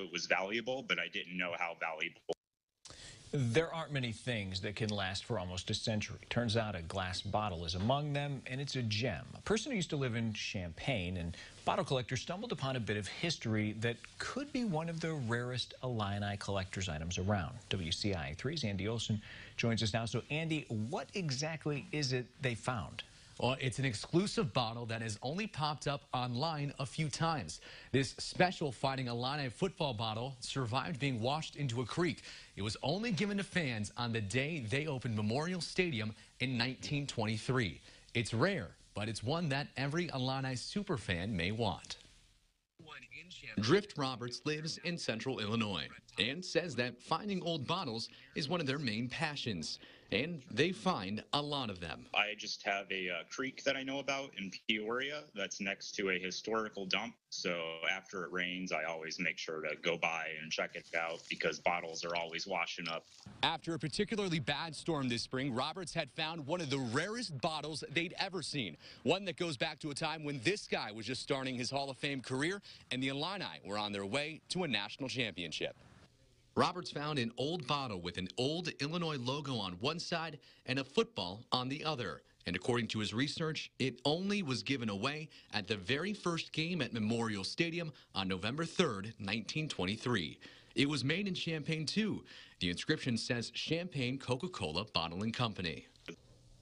it was valuable, but I didn't know how valuable. There aren't many things that can last for almost a century. Turns out a glass bottle is among them, and it's a gem. A person who used to live in Champaign and bottle collector stumbled upon a bit of history that could be one of the rarest Illini collector's items around. WCIA 3's Andy Olson joins us now. So, Andy, what exactly is it they found? Well, it's an exclusive bottle that has only popped up online a few times. This special Fighting Illini football bottle survived being washed into a creek. It was only given to fans on the day they opened Memorial Stadium in 1923. It's rare, but it's one that every Illini superfan may want. Drift Roberts lives in central Illinois and says that finding old bottles is one of their main passions. And they find a lot of them. I just have a creek that I know about in Peoria that's next to a historical dump. So after it rains, I always make sure to go by and check it out because bottles are always washing up. After a particularly bad storm this spring, Roberts had found one of the rarest bottles they'd ever seen. One that goes back to a time when this guy was just starting his Hall of Fame career and the Illini were on their way to a national championship. Roberts found an old bottle with an old Illinois logo on one side and a football on the other. And according to his research, it only was given away at the very first game at Memorial Stadium on November 3rd, 1923. It was made in Champaign, too. The inscription says Champaign Coca Cola Bottling Company.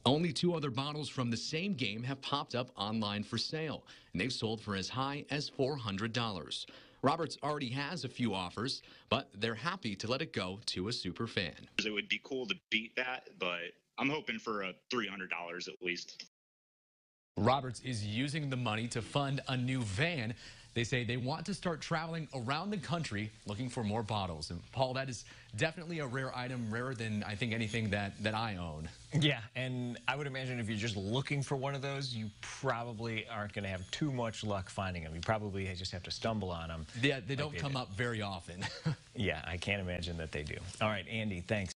Only 2 other bottles from the same game have popped up online for sale, and they've sold for as high as $400. Roberts already has a few offers, but they're happy to let it go to a super fan. It would be cool to beat that, but I'm hoping for $300 at least. Roberts is using the money to fund a new van. They say they want to start traveling around the country looking for more bottles. And Paul, that is definitely a rare item, rarer than I think anything that I own. Yeah, and I would imagine if you're just looking for one of those, you probably aren't going to have too much luck finding them. You probably just have to stumble on them. Yeah, they don't come up very often. Yeah, I can't imagine that they do. All right, Andy, thanks.